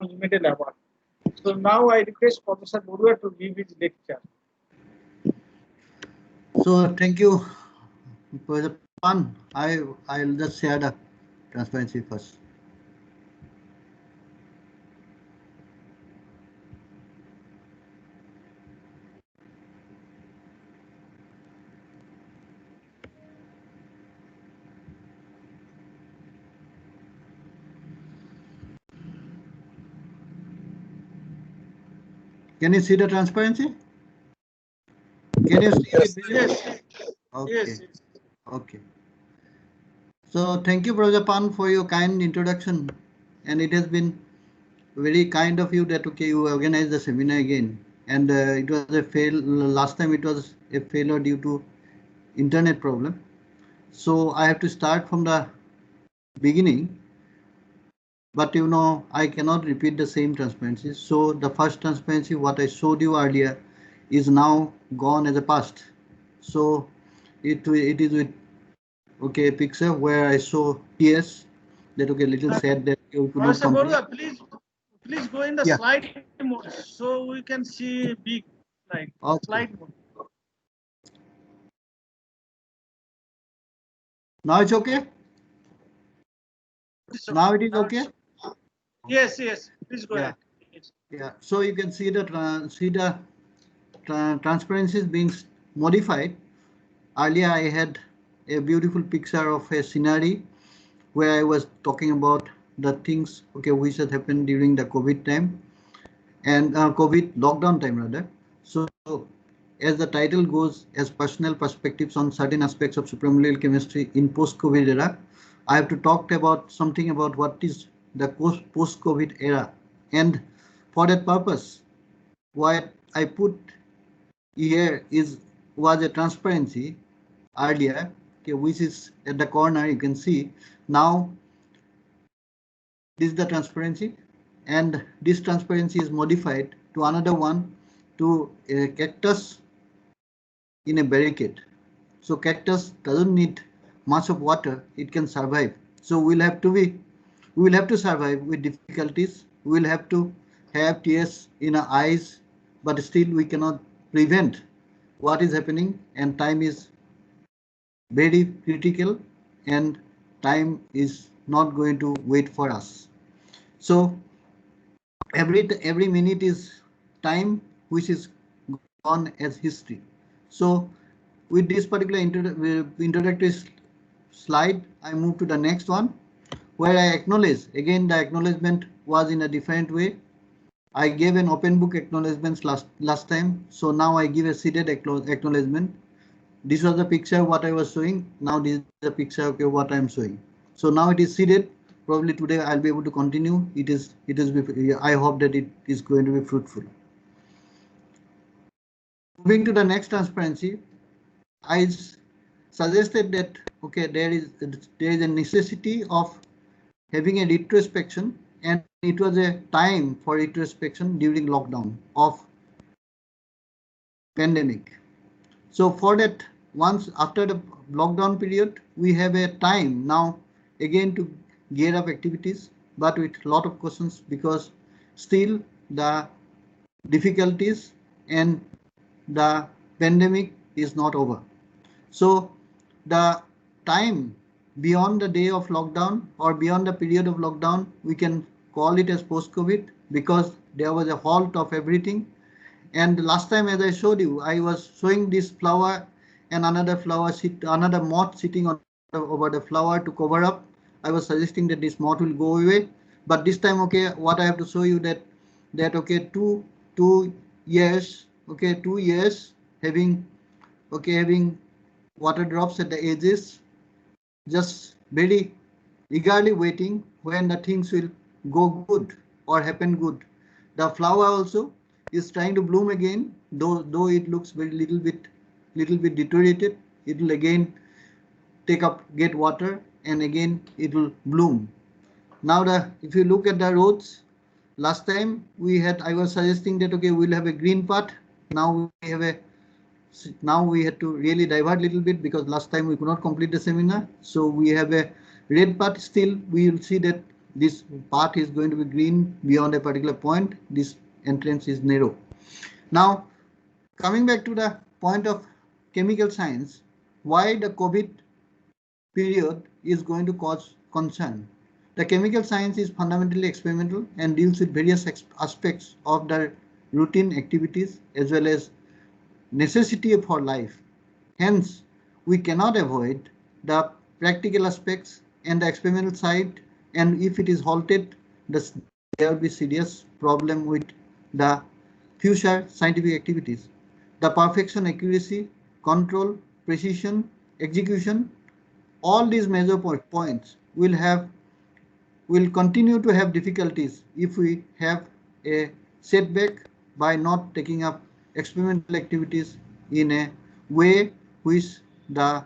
Medal Award. So now I request Professor Baruah to give his lecture. So thank you, Professor Pan. I'll just share the transparency first. Can you see the transparency? Can you see it? Yes. Okay. Yes. Okay. So thank you, Professor Pan, for your kind introduction, and it has been very kind of you that you organized the seminar again. And it was a fail. Last time it was a failure due to internet problem. So I have to start from the beginning. But I cannot repeat the same transparency. So the first transparency, what I showed you earlier, is now gone as a past. So it is with picture where I show TS that little sad that you could not complete. Baruah, please go in the slide mode so we can see big slide. Okay. Slide mode. Now it's okay. Now it is okay. Yes. Please go ahead. Yeah. So you can see the transparency is being modified. Earlier I had a beautiful picture of a scenery where I was talking about the things which had happened during the COVID time and COVID lockdown time rather. So as the title goes, as personal perspectives on certain aspects of supramolecular chemistry in post-COVID era, I have to talk about something about what is the post-COVID era, and for that purpose, what I put here was a transparency earlier, which is at the corner. You can see now this is the transparency, and this transparency is modified to another one to a cactus in a barricade. So cactus doesn't need much of water, it can survive. So we will have to survive with difficulties. We will have to have tears in our eyes, but still we cannot prevent what is happening, and time is very critical and time is not going to wait for us. So every minute is time which is gone as history. So with this particular introductory slide, I move to the next one where I acknowledge. Again, the acknowledgement was in a different way. I gave an open book acknowledgement last time, so now I give a seated acknowledgement. This was the picture what I was showing. Now this is the picture what I am showing. So now it is seated. Probably today I'll be able to continue. I hope that it is going to be fruitful. Moving to the next transparency, I suggested that there is a necessity of having a retrospection, and it was a time for retrospection during lockdown of pandemic. So for that, once after the lockdown period, we have a time now again to gear up activities, but with a lot of questions because still the difficulties and the pandemic is not over. So the time beyond the day of lockdown or beyond the period of lockdown, we can call it as post-COVID because there was a halt of everything. And last time, as I showed you, I was showing this flower and another moth sitting over the flower to cover up. I was suggesting that this moth will go away, but this time, what I have to show you that 2 years, 2 years having water drops at the edges, just very eagerly waiting when the things will go good or happen good. The flower also is trying to bloom again, though it looks very little bit deteriorated. It will again get water, and again it will bloom. Now if you look at the roads, last time I was suggesting that we'll have a green part. Now we had to really divert a little bit because last time we could not complete the seminar. So we have a red part. Still we will see that this path is going to be green beyond a particular point. This entrance is narrow. Now, coming back to the point of chemical science, why the COVID period is going to cause concern. The chemical science is fundamentally experimental and deals with various aspects of the routine activities as well as necessity for life. Hence, we cannot avoid the practical aspects and the experimental side, and if it is halted, there will be serious problem with the future scientific activities. The perfection, accuracy, control, precision, execution, all these major points will continue to have difficulties if we have a setback by not taking up experimental activities in a way which the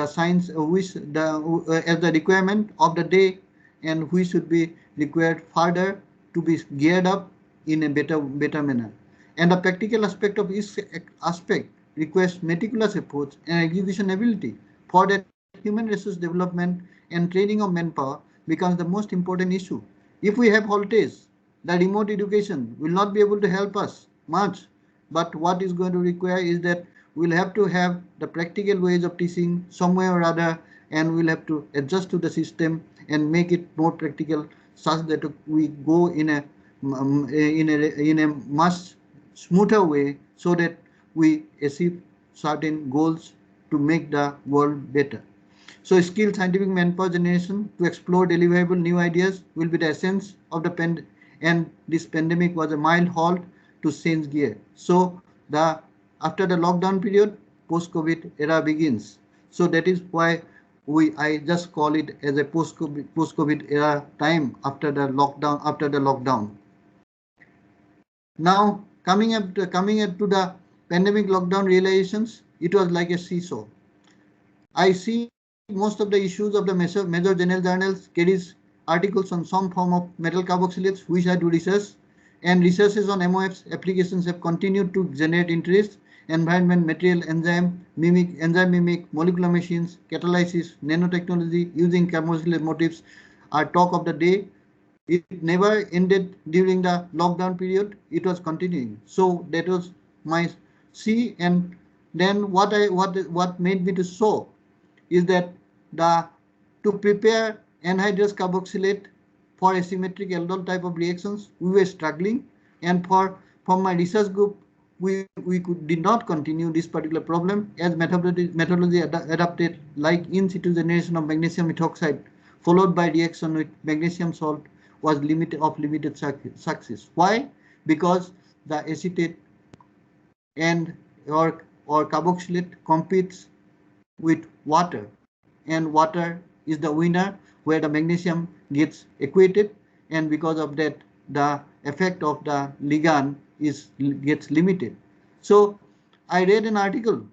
science which the as the requirement of the day, and which should be required further to be geared up in a better manner. And the practical aspect of each aspect requires meticulous efforts and execution ability. For that, human resource development and training of manpower becomes the most important issue. If we have haltage, the remote education will not be able to help us much, but what is going to require is that we'll have to have the practical ways of teaching somewhere or other, and we'll have to adjust to the system and make it more practical such that we go in a much smoother way so that we achieve certain goals to make the world better. So skilled scientific manpower generation to explore deliverable new ideas will be the essence of the and this pandemic was a mild halt to change gear. So after the lockdown period, post-COVID era begins. So that is why I just call it as a post-COVID era time after the lockdown. Now coming up to the pandemic lockdown realizations, it was like a seesaw. I see most of the issues of the major journals carries articles on some form of metal carboxylates, which I do research, and researches on MOFs applications have continued to generate interest. Environment, material, enzyme mimic, molecular machines, catalysis, nanotechnology using carboxylate motifs are talk of the day. It never ended during the lockdown period. It was continuing. So that was my see. And then what made me to show is that to prepare anhydrous carboxylate for asymmetric aldol type of reactions, we were struggling, and from my research group, we did not continue this particular problem as methodology adapted, like in situ generation of magnesium methoxide followed by reaction with magnesium salt was limited success. Why? Because the acetate and or carboxylate competes with water, and water is the winner where the magnesium gets equated, and because of that the effect of the ligand gets limited. So I read an article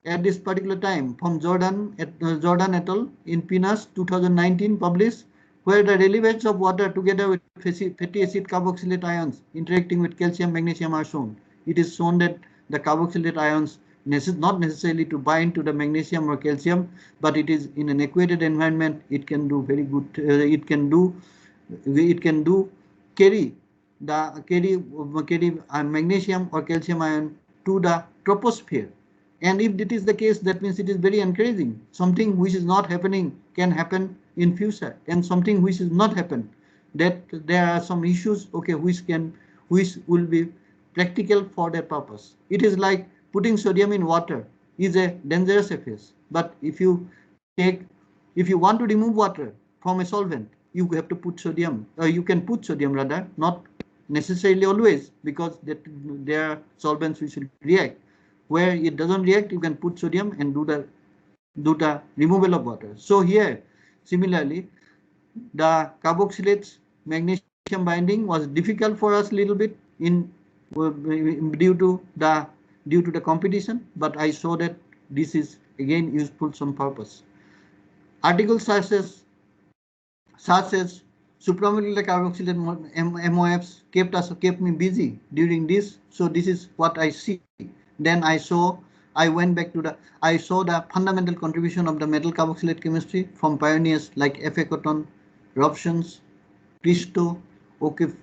at this particular time from Jordan et al. In PNAS 2019 published, where the relevance of water together with fatty acid carboxylate ions interacting with calcium magnesium are shown. It is shown that the carboxylate ions not necessarily to bind to the magnesium or calcium, but it is in an equated environment. It can do very good. It can carry magnesium or calcium ion to the troposphere. And if it is the case, that means it is very encouraging. Something which is not happening can happen in future, and something which is not happen, that there are some issues, okay, which will be practical for their purpose. It is like putting sodium in water is a dangerous affair. But if you want to remove water from a solvent, you have to put sodium, or you can put sodium rather, not necessarily always, because there are solvents which will react. Where it doesn't react, you can put sodium and do the removal of water. So here, similarly, the carboxylates magnesium binding was difficult for us a little bit due to the competition, but I saw that this is again useful some purpose. Articles such as supramolecular carboxylate MOFs kept me busy during this. So this is what I see. Then I saw the fundamental contribution of the metal carboxylate chemistry from pioneers like F.A. Cotton, Robsons, Christo, O'Keefe,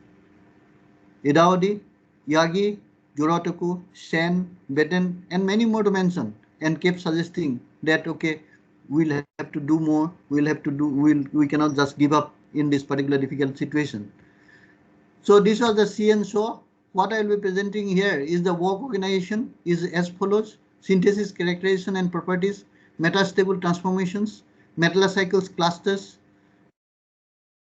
Idaudi, Yagi, Jorotoku, Shen, Betten, and many more to mention, and kept suggesting that okay, we'll have to do more, we'll have to do, we cannot just give up in this particular difficult situation. So this was the CN show. What I will be presenting here is the work organization is as follows: synthesis, characterization and properties, metastable transformations, metallocycles clusters,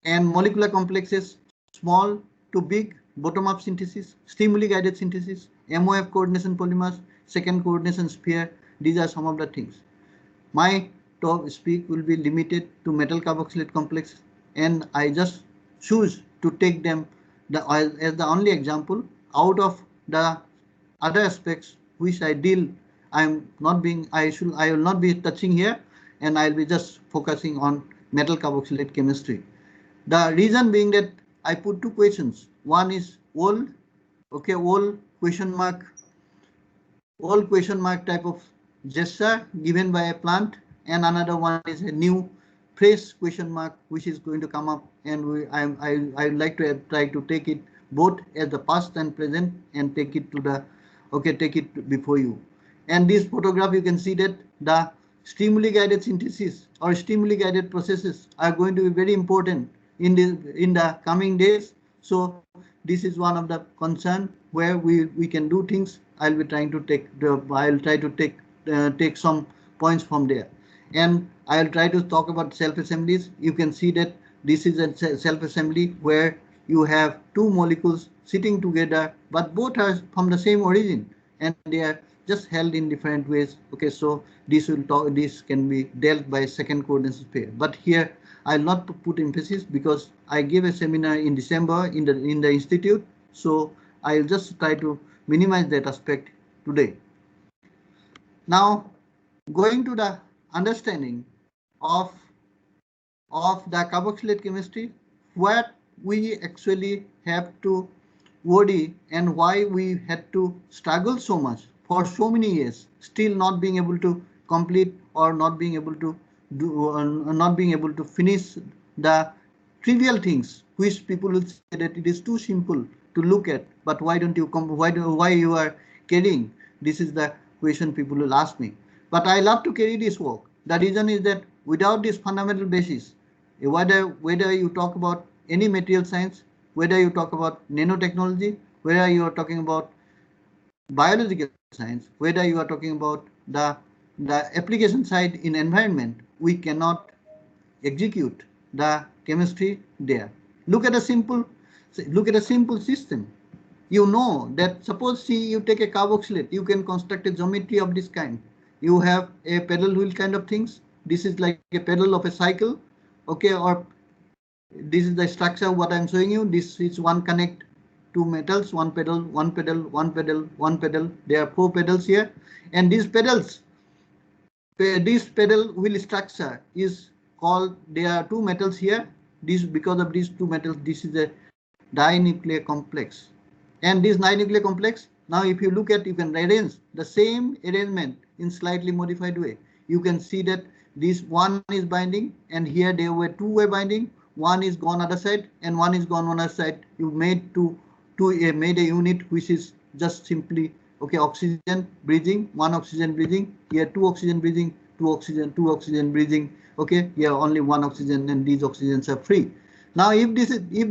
and molecular complexes, small to big, bottom-up synthesis, stimuli guided synthesis, MOF coordination polymers, second coordination sphere. These are some of the things. My talk speak will be limited to metal carboxylate complex, and I just choose to take them as the only example out of the other aspects which I deal. I will not be touching here, and I will be just focusing on metal carboxylate chemistry. The reason being that I put two questions. One is old, okay, old question mark type of gesture given by a plant, and another one is a new fresh question mark which is going to come up, and I would like to try to take it both as the past and present and take it to the take it before you. And this photograph, you can see that the stimuli guided synthesis or stimuli guided processes are going to be very important in the coming days. So this is one of the concern where we can do things. I'll be trying to take some points from there, and I'll try to talk about self assemblies. You can see that this is a self assembly where you have two molecules sitting together, but both are from the same origin and they are just held in different ways. Okay, so this can be dealt by second coordination pair, but here I'll not put emphasis because I gave a seminar in December in the institute, so I'll just try to minimize that aspect today. Now, going to the understanding of the carboxylate chemistry, what we actually have to worry and why we had to struggle so much for so many years, still not being able to complete or not being able to finish the trivial things which people will say that it is too simple to look at, but why don't you come, why you are carrying? This is the question people will ask me. But I love to carry this work. The reason is that without this fundamental basis, whether you talk about any material science, whether you talk about nanotechnology, whether you are talking about biological science, whether you are talking about the application side in environment, we cannot execute the chemistry there. Look at a simple system. You know that suppose you take a carboxylate, you can construct a geometry of this kind. You have a pedal wheel kind of things. This is like a pedal of a cycle, okay, or this is the structure what I'm showing you. This is one connect two metals, one pedal, one pedal, one pedal, one pedal. There are 4 pedals here, and these pedals, this pedal wheel structure is called, there are 2 metals here. This, because of these 2 metals, this is a dinuclear complex. And this dinuclear complex, now if you look at, you can arrange the same arrangement in slightly modified way. You can see that this one is binding, and here there were 2-way binding. One is gone other side and one is gone on other side. You made made a unit which is just simply okay, oxygen bridging, one oxygen bridging, here 2 oxygen bridging, 2 oxygen bridging. Okay, here only 1 oxygen, and these oxygens are free. Now if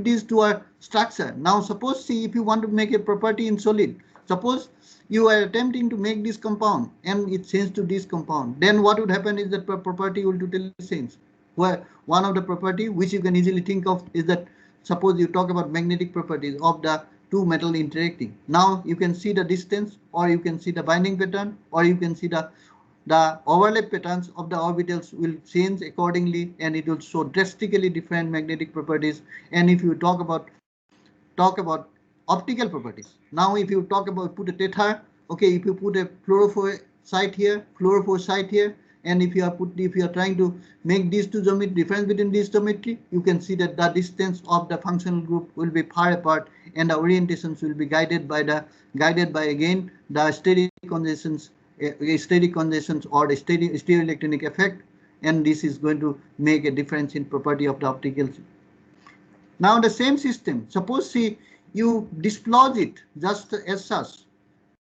these two are structure, now suppose see if you want to make a property in solid, suppose you are attempting to make this compound and it changes to this compound, then what would happen is that property will totally change. Where one of the property which you can easily think of is that suppose you talk about magnetic properties of the 2 metal interacting. Now you can see the distance, or you can see the binding pattern, or you can see the overlap patterns of the orbitals will change accordingly, and it will show drastically different magnetic properties. And if you talk about optical properties, now if you talk about put a tether, okay, if you put a fluorophore site here, and if you are trying to make these two geometry, difference between these geometry, you can see that the distance of the functional group will be far apart, and the orientations will be guided by again the steric conditions or the stereoelectronic effect, and this is going to make a difference in property of the Now the same system, suppose see you dislodge it just as such.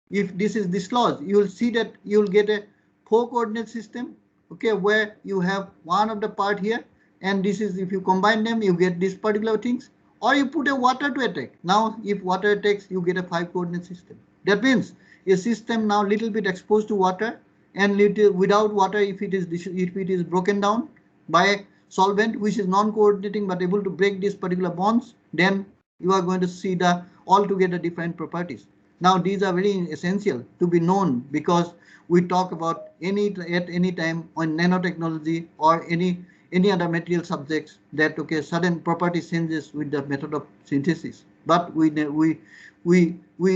If this is dislodged, you will see that you will get a 4-coordinate system, okay, where you have one of the part here, and this is, if you combine them, you get these particular things, or you put a water to attack. Now if water attacks, you get a 5-coordinate system. That means a system now little bit exposed to water, and little without water, if it is broken down by a solvent which is non-coordinating but able to break these particular bonds, then you are going to see the altogether different properties. Now these are very essential to be known, because we talk about at any time on nanotechnology or any other material subjects, that okay, certain property changes with the method of synthesis, but we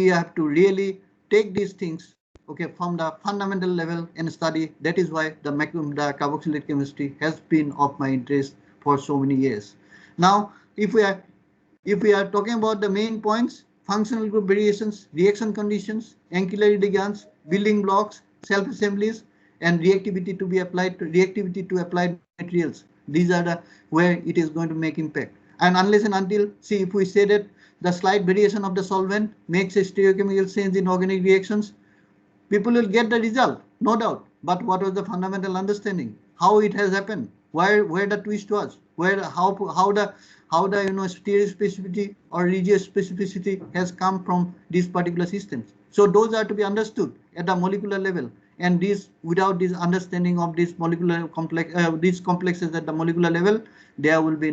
have to really take these things, okay, from the fundamental level and study. That is why the carboxylate chemistry has been of my interest for so many years. Now if we are talking about the main points: functional group variations, reaction conditions, ancillary ligands, building blocks, self-assemblies, and reactivity to applied materials. These are the where it is going to make impact. And unless and until, see, if we say that the slight variation of the solvent makes a stereochemical change in organic reactions, people will get the result, no doubt. But what was the fundamental understanding? How it has happened? Where the twist was? How the stereospecificity or regiospecificity has come from these particular systems? So those are to be understood at the molecular level. And these, without this understanding of these molecular these complexes at the molecular level, there will be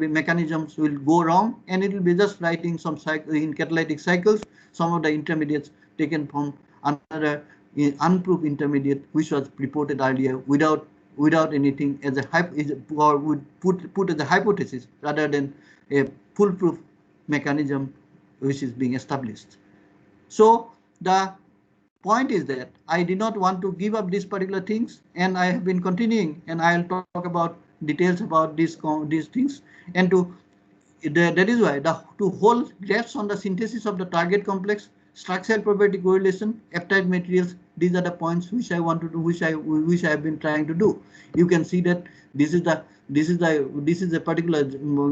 mechanisms will go wrong, and it will be just writing some cycle in catalytic cycles, some of the intermediates taken from another unproved intermediate which was reported earlier without anything as a or would put as a hypothesis rather than a foolproof mechanism which is being established. So the point is that I did not want to give up these particular things, and I have been continuing, and I'll talk about details about these things. And that is why to hold graphs on the synthesis of the target complex, structural property correlation, peptide materials, these are the points which I want to do, which I have been trying to do. You can see that this is a particular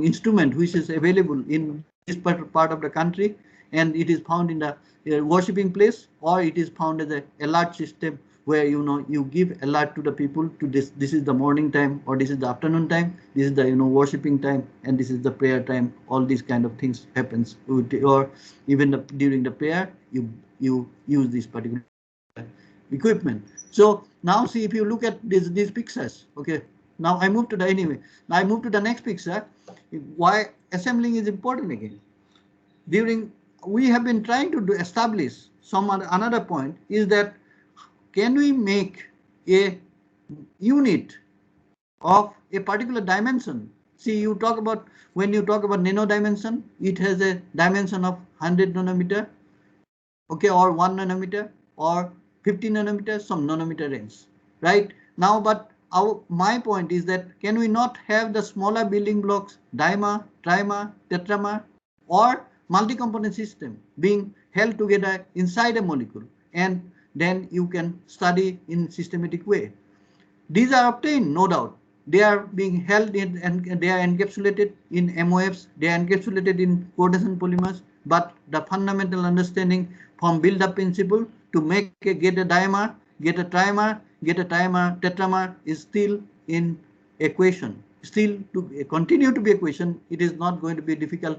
instrument which is available in this part of the country, and it is found in the worshipping place, or it is found as a alert system where you give alert to the people to this is the morning time, or this is the afternoon time, this is the worshipping time, and this is the prayer time. All these kind of things happens, or even during the prayer you use this particular equipment. So now see, if you look at these pictures, okay, now I move to the next picture. Why assembling is important again. We have been trying to establish another point, is that can we make a unit of a particular dimension? See, when you talk about nano dimension, it has a dimension of 100 nanometer, okay, or 1 nanometer, or 50 nanometer, some nanometer range, right? Now, but my point is that can we not have the smaller building blocks, dimer, trimer, tetramer, or multi-component system being held together inside a molecule, and then you can study in systematic way. These are obtained, no doubt. They are being held in, and they are encapsulated in MOFs, they are encapsulated in coordination polymers, but the fundamental understanding from build-up principle to get a dimer, get a trimer, get a tetramer is still in equation, still to continue to be equation. It is not going to be difficult